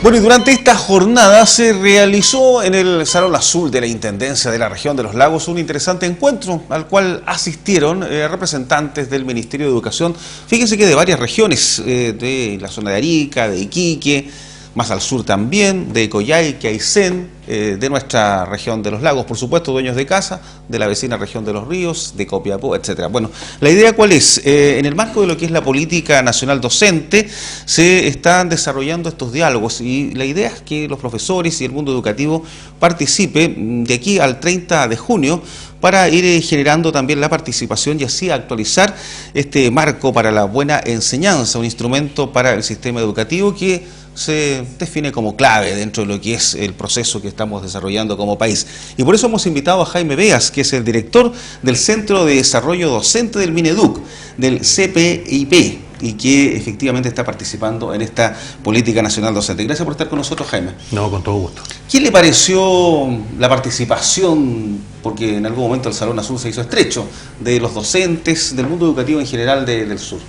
Bueno, y durante esta jornada se realizó en el Salón Azul de la Intendencia de la Región de los Lagos un interesante encuentro al cual asistieron representantes del Ministerio de Educación. Fíjense que de varias regiones, de la zona de Arica, de Iquique, más al sur también, de Coyhaique, Aysén, de nuestra región de los lagos, por supuesto, dueños de casa, de la vecina región de los ríos, de Copiapó, etcétera. Bueno, la idea ¿cuál es? En el marco de lo que es la política nacional docente, se están desarrollando estos diálogos y la idea es que los profesores y el mundo educativo participe de aquí al 30 de junio para ir generando también la participación y así actualizar este marco para la buena enseñanza, un instrumento para el sistema educativo que se define como clave dentro de lo que es el proceso que estamos desarrollando como país. Y por eso hemos invitado a Jaime Beas, que es el director del Centro de Desarrollo Docente del Mineduc, del CPIP, y que efectivamente está participando en esta política nacional docente. Gracias por estar con nosotros, Jaime. No, con todo gusto. ¿Qué le pareció la participación, porque en algún momento el Salón Azul se hizo estrecho, de los docentes, del mundo educativo en general del sur?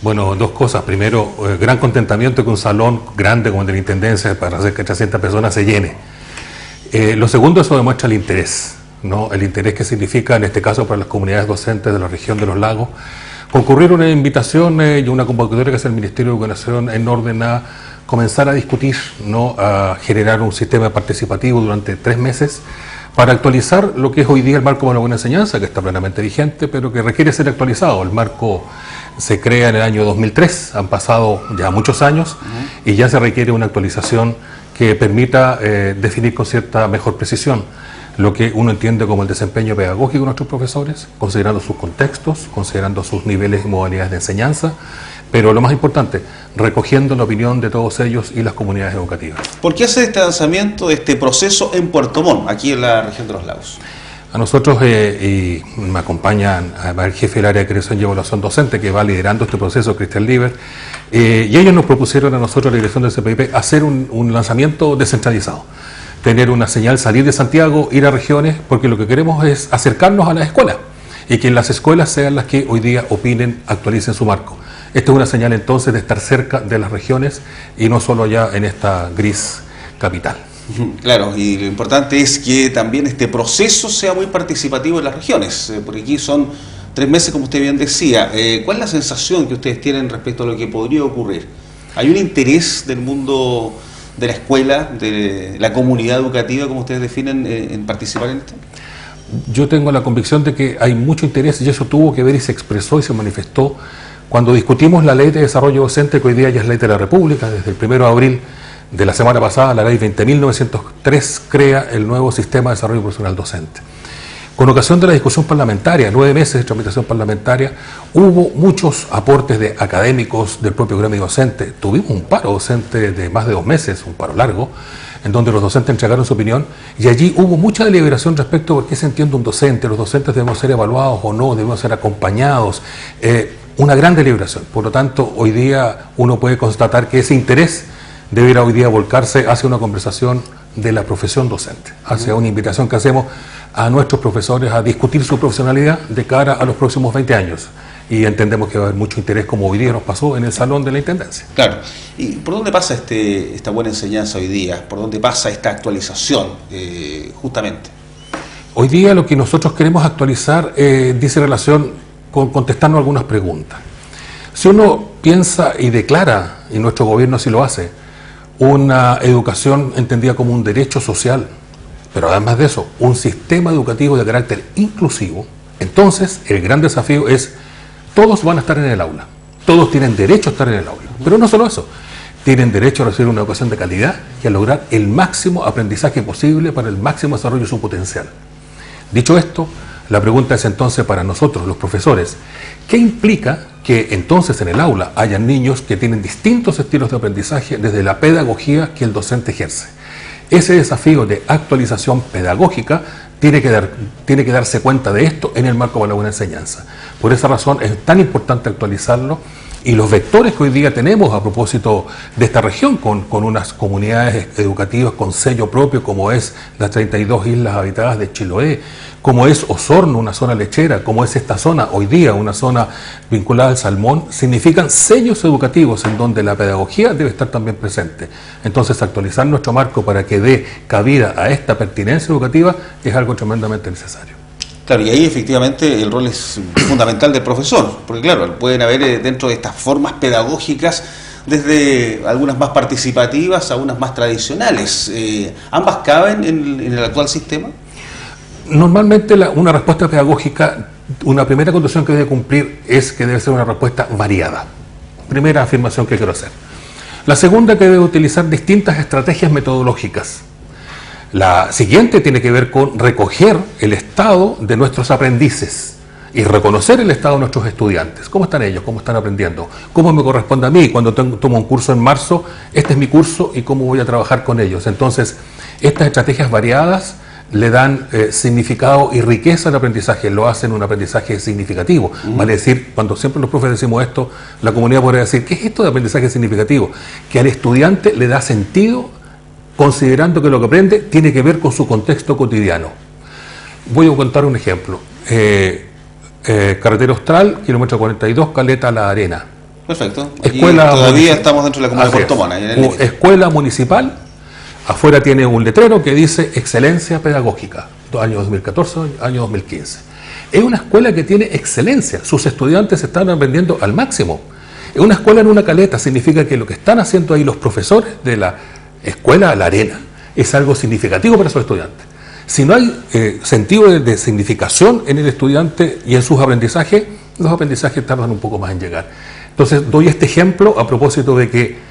Bueno, dos cosas. Primero, gran contentamiento que un salón grande como el de la Intendencia, para hacer que 300 personas se llene. Lo segundo, eso demuestra el interés, ¿no? El interés que significa, en este caso, para las comunidades docentes de la región de los lagos, concurrir una invitación y una convocatoria que hace el Ministerio de Educación en orden a comenzar a discutir, ¿no? A generar un sistema participativo durante 3 meses para actualizar lo que es hoy día el marco para la buena enseñanza, que está plenamente vigente, pero que requiere ser actualizado. El marco se crea en el año 2003, han pasado ya muchos años y ya se requiere una actualización que permita definir con cierta mejor precisión lo que uno entiende como el desempeño pedagógico de nuestros profesores, considerando sus contextos, considerando sus niveles y modalidades de enseñanza, pero lo más importante, recogiendo la opinión de todos ellos y las comunidades educativas. ¿Por qué hace este lanzamiento de este proceso en Puerto Montt, aquí en la región de los lagos? A nosotros, y me acompañan el jefe del área de creación y evaluación docente que va liderando este proceso, Cristian Lieber, y ellos nos propusieron a nosotros, la dirección del CPIP, hacer un lanzamiento descentralizado, tener una señal, salir de Santiago, ir a regiones, porque lo que queremos es acercarnos a las escuelas y que las escuelas sean las que hoy día opinen, actualicen su marco. Esta es una señal entonces de estar cerca de las regiones y no solo allá en esta gris capital. Claro, y lo importante es que también este proceso sea muy participativo en las regiones, porque aquí son 3 meses, como usted bien decía. ¿Cuál es la sensación que ustedes tienen respecto a lo que podría ocurrir? ¿Hay un interés del mundo de la escuela, de la comunidad educativa, como ustedes definen, en participar en esto? Yo tengo la convicción de que hay mucho interés y eso tuvo que ver y se expresó y se manifestó cuando discutimos la Ley de Desarrollo Docente, que hoy día ya es Ley de la República. Desde el 1 de abril de la semana pasada, la Ley 20.903 crea el nuevo Sistema de Desarrollo Profesional Docente. Con ocasión de la discusión parlamentaria, 9 meses de tramitación parlamentaria, hubo muchos aportes de académicos del propio gremio docente. Tuvimos un paro docente de más de 2 meses, un paro largo, en donde los docentes entregaron su opinión, y allí hubo mucha deliberación respecto a por qué se entiende un docente, los docentes debemos ser evaluados o no, debemos ser acompañados, una gran deliberación. Por lo tanto, hoy día uno puede constatar que ese interés debiera hoy día volcarse hacia una conversación de la profesión docente, hacia una invitación que hacemos a nuestros profesores a discutir su profesionalidad de cara a los próximos 20 años. Y entendemos que va a haber mucho interés, como hoy día nos pasó en el Salón de la Intendencia. Claro. ¿Y por dónde pasa esta buena enseñanza hoy día? ¿Por dónde pasa esta actualización, justamente? Hoy día lo que nosotros queremos actualizar dice relación con contestarnos algunas preguntas. Si uno piensa y declara, y nuestro gobierno así lo hace, una educación entendida como un derecho social, pero además de eso, un sistema educativo de carácter inclusivo, entonces el gran desafío es, todos van a estar en el aula, todos tienen derecho a estar en el aula, pero no solo eso, tienen derecho a recibir una educación de calidad y a lograr el máximo aprendizaje posible para el máximo desarrollo de su potencial. Dicho esto, la pregunta es entonces para nosotros, los profesores, ¿qué implica que entonces en el aula hayan niños que tienen distintos estilos de aprendizaje desde la pedagogía que el docente ejerce? Ese desafío de actualización pedagógica tiene que darse cuenta de esto en el marco de la buena enseñanza. Por esa razón es tan importante actualizarlo Y los vectores que hoy día tenemos a propósito de esta región, con unas comunidades educativas con sello propio, como es las 32 islas habitadas de Chiloé, como es Osorno, una zona lechera, como es esta zona hoy día, una zona vinculada al salmón, significan sellos educativos en donde la pedagogía debe estar también presente. Entonces, actualizar nuestro marco para que dé cabida a esta pertinencia educativa es algo tremendamente necesario. Claro, y ahí efectivamente el rol es fundamental del profesor, porque claro, pueden haber dentro de estas formas pedagógicas desde algunas más participativas a unas más tradicionales. ¿Ambas caben en el actual sistema? Normalmente una respuesta pedagógica, una primera condición que debe cumplir es que debe ser una respuesta variada. Primera afirmación que quiero hacer. La segunda, que debe utilizar distintas estrategias metodológicas. La siguiente tiene que ver con recoger el estado de nuestros aprendices y reconocer el estado de nuestros estudiantes. ¿Cómo están ellos? ¿Cómo están aprendiendo? ¿Cómo me corresponde a mí? Cuando tomo un curso en marzo, este es mi curso y cómo voy a trabajar con ellos. Entonces, estas estrategias variadas le dan significado y riqueza al aprendizaje, lo hacen un aprendizaje significativo. Vale decir, cuando siempre los profes decimos esto, la comunidad podría decir, ¿qué es esto de aprendizaje significativo? Que al estudiante le da sentido considerando que lo que aprende tiene que ver con su contexto cotidiano. Voy a contar un ejemplo. Carretera Austral, kilómetro 42, Caleta La Arena. Perfecto. Todavía estamos dentro de la comunidad de Puerto Montt. Escuela municipal. Afuera tiene un letrero que dice Excelencia Pedagógica, año 2014, año 2015. Es una escuela que tiene excelencia, sus estudiantes están aprendiendo al máximo. Es una escuela en una caleta, significa que lo que están haciendo ahí los profesores de la escuela La Arena es algo significativo para sus estudiantes. Si no hay sentido de significación en el estudiante y en sus aprendizajes, los aprendizajes tardan un poco más en llegar. Entonces doy este ejemplo a propósito de que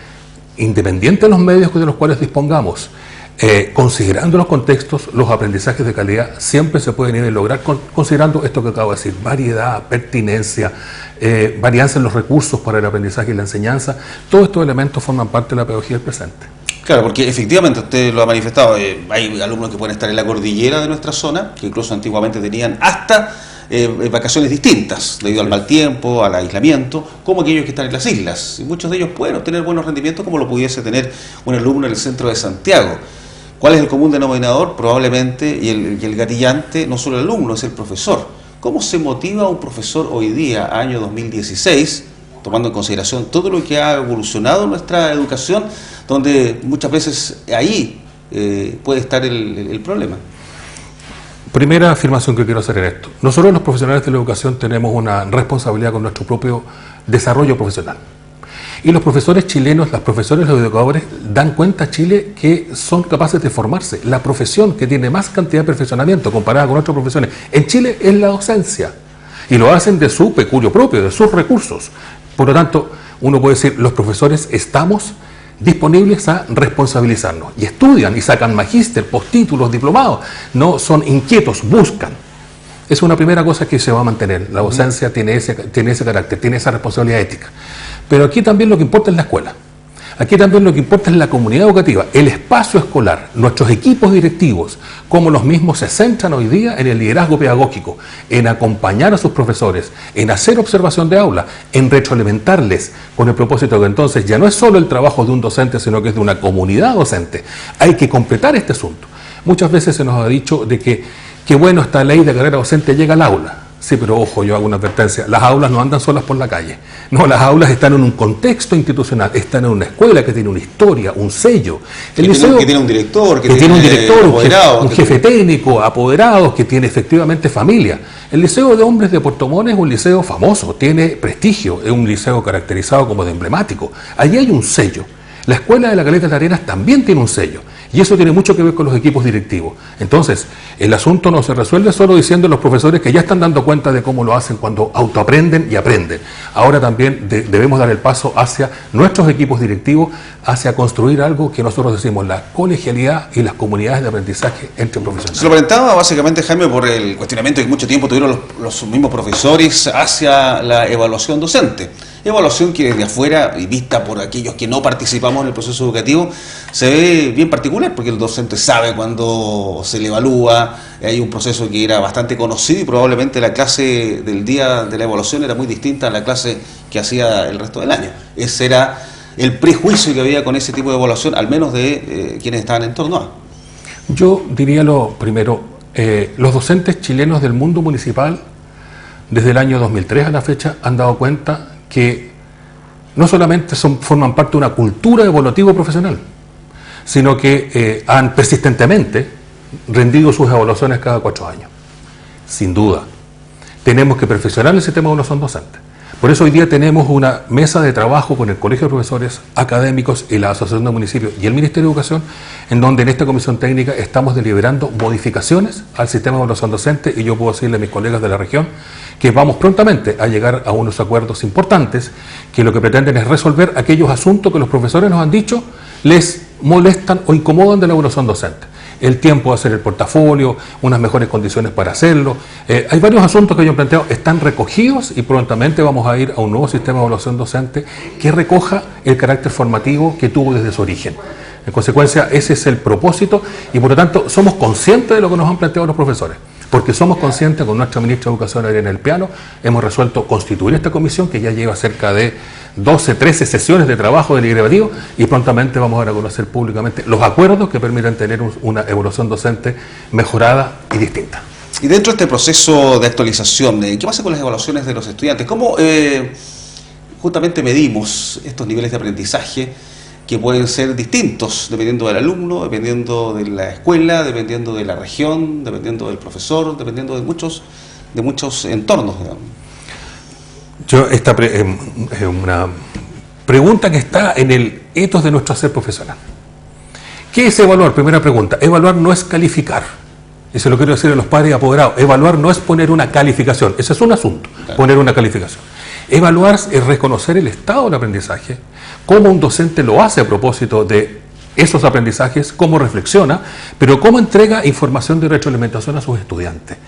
independiente de los medios de los cuales dispongamos, considerando los contextos, los aprendizajes de calidad siempre se pueden ir a lograr considerando esto que acabo de decir, variedad, pertinencia, varianza en los recursos para el aprendizaje y la enseñanza. Todos estos elementos forman parte de la pedagogía del presente. Claro, porque efectivamente usted lo ha manifestado, hay alumnos que pueden estar en la cordillera de nuestra zona, que incluso antiguamente tenían hasta vacaciones distintas, debido al mal tiempo, al aislamiento, como aquellos que están en las islas. Y muchos de ellos pueden obtener buenos rendimientos como lo pudiese tener un alumno en el centro de Santiago. ¿Cuál es el común denominador? Probablemente, y el gatillante, no solo el alumno, es el profesor. ¿Cómo se motiva a un profesor hoy día, año 2016, tomando en consideración todo lo que ha evolucionado en nuestra educación, donde muchas veces ahí puede estar el problema? Primera afirmación que quiero hacer en esto. Nosotros los profesionales de la educación tenemos una responsabilidad con nuestro propio desarrollo profesional. Y los profesores chilenos, los profesores, los educadores, dan cuenta a Chile que son capaces de formarse. La profesión que tiene más cantidad de perfeccionamiento comparada con otras profesiones en Chile es la docencia. Y lo hacen de su peculio propio, de sus recursos. Por lo tanto, uno puede decir, los profesores estamos disponibles a responsabilizarnos. Y estudian y sacan magíster, postítulos, diplomados. No son inquietos, buscan. Es una primera cosa que se va a mantener. La docencia tiene ese carácter, tiene esa responsabilidad ética. Pero aquí también lo que importa es la escuela. Aquí también lo que importa es la comunidad educativa, el espacio escolar, nuestros equipos directivos, como los mismos se centran hoy día en el liderazgo pedagógico, en acompañar a sus profesores, en hacer observación de aula, en retroalimentarles, con el propósito de que entonces ya no es solo el trabajo de un docente, sino que es de una comunidad docente. Hay que completar este asunto. Muchas veces se nos ha dicho de que bueno, esta ley de carrera docente llega al aula. Sí, pero ojo, yo hago una advertencia. Las aulas no andan solas por la calle. No, las aulas están en un contexto institucional, están en una escuela que tiene una historia, un sello. El liceo, que tiene un director, un jefe técnico, apoderados, que tiene efectivamente familia. El Liceo de Hombres de Puerto Montt es un liceo famoso, tiene prestigio, es un liceo caracterizado como de emblemático. Allí hay un sello. La Escuela de la Caleta de Arenas también tiene un sello. Y eso tiene mucho que ver con los equipos directivos. Entonces, el asunto no se resuelve solo diciendo a los profesores que ya están dando cuenta de cómo lo hacen cuando autoaprenden y aprenden. Ahora también debemos dar el paso hacia nuestros equipos directivos, hacia construir algo que nosotros decimos, la colegialidad y las comunidades de aprendizaje entre profesionales. Se lo preguntaba básicamente, Jaime, por el cuestionamiento que mucho tiempo tuvieron los mismos profesores hacia la evaluación docente. Evaluación que desde afuera y vista por aquellos que no participamos en el proceso educativo se ve bien particular. regular, porque el docente sabe cuándo se le evalúa, hay un proceso que era bastante conocido y probablemente la clase del día de la evaluación era muy distinta a la clase que hacía el resto del año. Ese era el prejuicio que había con ese tipo de evaluación, al menos de quienes estaban en torno a. Yo diría lo primero, los docentes chilenos del mundo municipal, desde el año 2003 a la fecha, han dado cuenta que no solamente forman parte de una cultura evaluativa profesional, sino que han persistentemente rendido sus evaluaciones cada 4 años. Sin duda, tenemos que perfeccionar el sistema de evaluación docente. Por eso hoy día tenemos una mesa de trabajo con el Colegio de Profesores Académicos y la Asociación de Municipios y el Ministerio de Educación, en donde en esta comisión técnica estamos deliberando modificaciones al sistema de evaluación docente, y yo puedo decirle a mis colegas de la región que vamos prontamente a llegar a unos acuerdos importantes que lo que pretenden es resolver aquellos asuntos que los profesores nos han dicho les molestan o incomodan de la evaluación docente. El tiempo de hacer el portafolio, unas mejores condiciones para hacerlo. Hay varios asuntos que yo he planteado, están recogidos y prontamente vamos a ir a un nuevo sistema de evaluación docente que recoja el carácter formativo que tuvo desde su origen. En consecuencia, ese es el propósito y por lo tanto somos conscientes de lo que nos han planteado los profesores. Porque somos conscientes, con nuestra ministra de Educación, Adriana del Piano, hemos resuelto constituir esta comisión que ya lleva cerca de 12, 13 sesiones de trabajo deliberativo y prontamente vamos a reconocer públicamente los acuerdos que permitan tener una evaluación docente mejorada y distinta. Y dentro de este proceso de actualización, ¿qué pasa con las evaluaciones de los estudiantes? ¿Cómo justamente medimos estos niveles de aprendizaje que pueden ser distintos dependiendo del alumno, dependiendo de la escuela, dependiendo de la región, dependiendo del profesor, dependiendo de muchos entornos, digamos? Esta es una pregunta que está en el ethos de nuestro hacer profesional. ¿Qué es evaluar? Primera pregunta. Evaluar no es calificar. Eso lo quiero decir a los padres y apoderados. Evaluar no es poner una calificación. Ese es un asunto, claro. Poner una calificación. Evaluar es reconocer el estado del aprendizaje, cómo un docente lo hace a propósito de esos aprendizajes, cómo reflexiona, pero cómo entrega información de retroalimentación a sus estudiantes.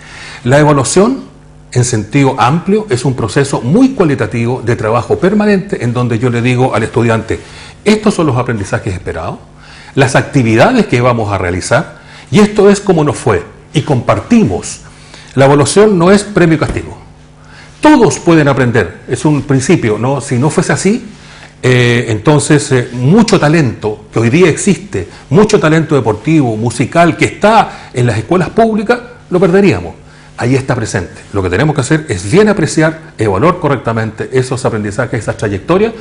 La evaluación, en sentido amplio, es un proceso muy cualitativo de trabajo permanente en donde yo le digo al estudiante, estos son los aprendizajes esperados, las actividades que vamos a realizar y esto es como nos fue y compartimos. La evaluación no es premio y castigo. Todos pueden aprender, es un principio, ¿no? Si no fuese así, entonces mucho talento que hoy día existe, mucho talento deportivo, musical, que está en las escuelas públicas, lo perderíamos. Ahí está presente. Lo que tenemos que hacer es bien apreciar, evaluar correctamente esos aprendizajes, esas trayectorias,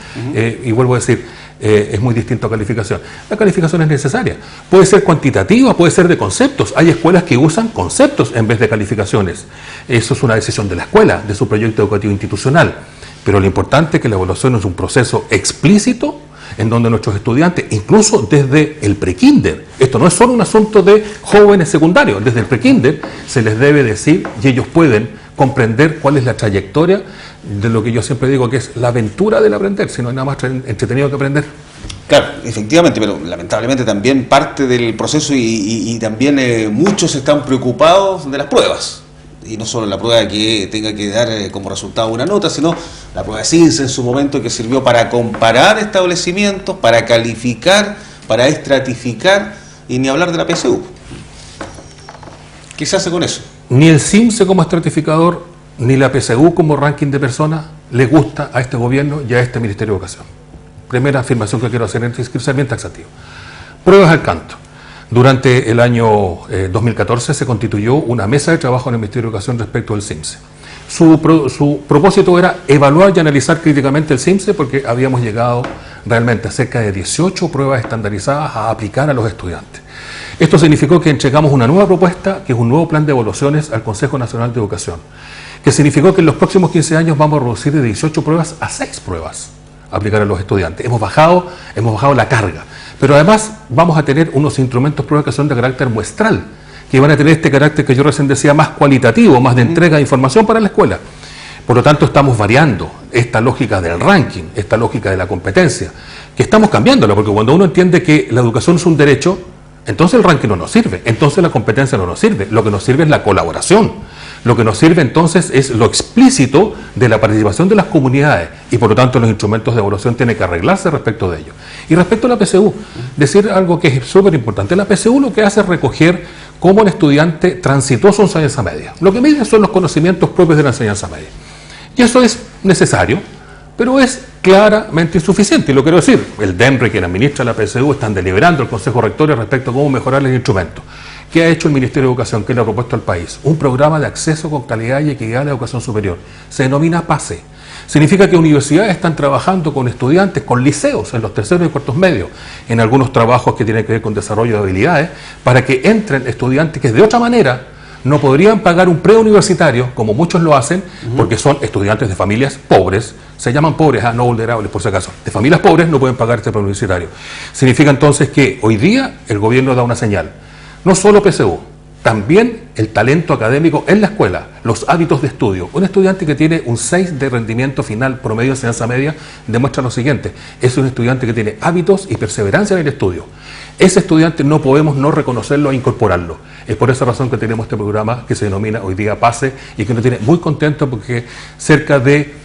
y vuelvo a decir, es muy distinto a calificación. La calificación es necesaria. Puede ser cuantitativa, puede ser de conceptos. Hay escuelas que usan conceptos en vez de calificaciones. Eso es una decisión de la escuela, de su proyecto educativo institucional. Pero lo importante es que la evaluación es un proceso explícito en donde nuestros estudiantes, incluso desde el prekinder, esto no es solo un asunto de jóvenes secundarios, desde el prekinder se les debe decir y ellos pueden comprender cuál es la trayectoria de lo que yo siempre digo que es la aventura del aprender, si no hay nada más entretenido que aprender. Claro, efectivamente, pero lamentablemente también parte del proceso y también muchos están preocupados de las pruebas. Y no solo la prueba que tenga que dar como resultado una nota, sino la prueba de CINCE en su momento que sirvió para comparar establecimientos, para calificar, para estratificar y ni hablar de la PSU. ¿Qué se hace con eso? Ni el CINCE como estratificador, ni la PSU como ranking de personas le gusta a este gobierno y a este Ministerio de Educación. Primera afirmación que quiero hacer en este ser bien taxativo. Pruebas al canto. Durante el año 2014 se constituyó una mesa de trabajo en el Ministerio de Educación respecto al CIMSE. Su propósito era evaluar y analizar críticamente el CIMSE porque habíamos llegado realmente a cerca de 18 pruebas estandarizadas a aplicar a los estudiantes. Esto significó que entregamos una nueva propuesta, que es un nuevo plan de evaluaciones al Consejo Nacional de Educación, que significó que en los próximos 15 años vamos a reducir de 18 pruebas a 6 pruebas a aplicar a los estudiantes. Hemos bajado la carga. Pero además vamos a tener unos instrumentos pruebas que son de carácter muestral, que van a tener este carácter que yo recién decía más cualitativo, más de entrega de información para la escuela. Por lo tanto estamos variando esta lógica del ranking, esta lógica de la competencia, que estamos cambiándola, porque cuando uno entiende que la educación es un derecho, entonces el ranking no nos sirve, entonces la competencia no nos sirve, lo que nos sirve es la colaboración. Lo que nos sirve entonces es lo explícito de la participación de las comunidades y por lo tanto los instrumentos de evaluación tienen que arreglarse respecto de ello. Y respecto a la PSU, decir algo que es súper importante. La PSU lo que hace es recoger cómo el estudiante transitó su enseñanza media. Lo que mide son los conocimientos propios de la enseñanza media. Y eso es necesario, pero es claramente insuficiente. Y lo quiero decir, el DEMRE, quien administra la PSU, están deliberando el Consejo Rector respecto a cómo mejorar el instrumento. ¿Qué ha hecho el Ministerio de Educación? ¿Qué le ha propuesto al país? Un programa de acceso con calidad y equidad a la educación superior. Se denomina PASE. Significa que universidades están trabajando con estudiantes, con liceos, en los terceros y cuartos medios, en algunos trabajos que tienen que ver con desarrollo de habilidades, para que entren estudiantes que de otra manera no podrían pagar un preuniversitario, como muchos lo hacen, porque son estudiantes de familias pobres, se llaman pobres, no vulnerables por si acaso, de familias pobres no pueden pagar este preuniversitario. Significa entonces que hoy día el gobierno da una señal. No solo PSU, también el talento académico en la escuela, los hábitos de estudio. Un estudiante que tiene un 6 de rendimiento final promedio de enseñanza media demuestra lo siguiente: es un estudiante que tiene hábitos y perseverancia en el estudio. Ese estudiante no podemos no reconocerlo e incorporarlo. Es por esa razón que tenemos este programa que se denomina hoy día PASE y que nos tiene muy contentos porque cerca de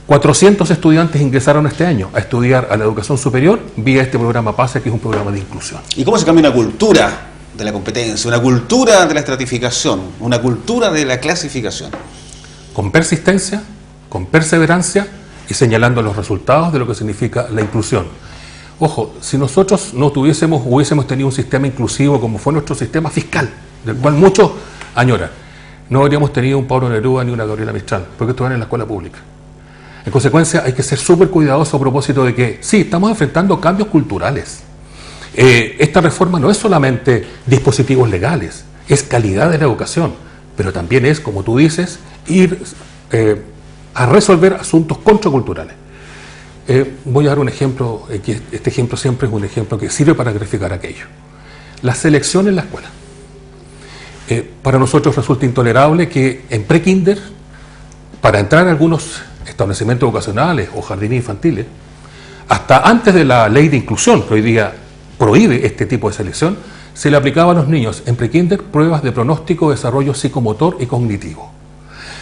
400 estudiantes ingresaron este año a estudiar a la educación superior vía este programa PASE, que es un programa de inclusión. ¿Y cómo se cambia una cultura de la competencia, una cultura de la estratificación, una cultura de la clasificación? Con persistencia, con perseverancia y señalando los resultados de lo que significa la inclusión. Ojo, si nosotros no hubiésemos tenido un sistema inclusivo como fue nuestro sistema fiscal, del cual muchos añoran, no habríamos tenido un Pablo Neruda ni una Gabriela Mistral, porque estuvieron en la escuela pública. En consecuencia, hay que ser súper cuidadosos a propósito de que, sí, estamos enfrentando cambios culturales. Esta reforma no es solamente dispositivos legales, es calidad de la educación, pero también es, como tú dices, ir a resolver asuntos contraculturales. Voy a dar un ejemplo, que este ejemplo siempre es un ejemplo que sirve para graficar aquello. La selección en la escuela. Para nosotros resulta intolerable que en pre-kinder, para entrar a algunos establecimientos educacionales o jardines infantiles, hasta antes de la ley de inclusión, que hoy día prohíbe este tipo de selección, se le aplicaba a los niños en pre-kinder pruebas de pronóstico, desarrollo psicomotor y cognitivo.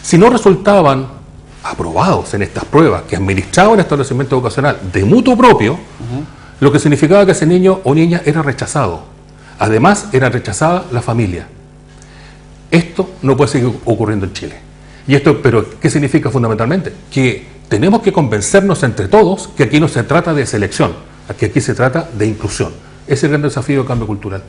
Si no resultaban aprobados en estas pruebas que administraba el establecimiento educacional de mutuo propio, lo que significaba que ese niño o niña era rechazado. Además, era rechazada la familia. Esto no puede seguir ocurriendo en Chile. Y esto, pero ¿qué significa fundamentalmente? Que tenemos que convencernos entre todos que aquí no se trata de selección, que aquí se trata de inclusión. Ese es el gran desafío del cambio cultural.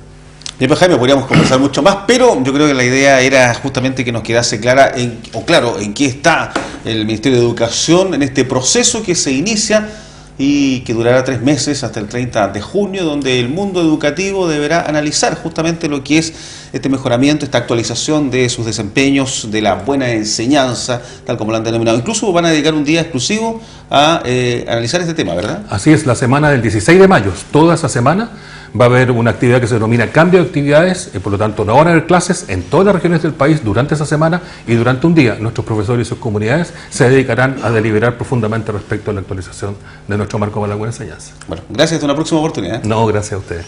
Bien, pues Jaime, podríamos conversar mucho más, pero yo creo que la idea era justamente que nos quedase claro en qué está el Ministerio de Educación en este proceso que se inicia y que durará 3 meses hasta el 30 de junio, donde el mundo educativo deberá analizar justamente lo que es este mejoramiento, esta actualización de sus desempeños, de la buena enseñanza, tal como lo han denominado. Incluso van a dedicar un día exclusivo a analizar este tema, ¿verdad? Así es, la semana del 16 de mayo, toda esa semana va a haber una actividad que se denomina cambio de actividades, por lo tanto no van a haber clases en todas las regiones del país durante esa semana, y durante un día nuestros profesores y sus comunidades se dedicarán a deliberar profundamente respecto a la actualización de nuestro marco para la buena enseñanza. Bueno, gracias, hasta una próxima oportunidad. No, gracias a ustedes.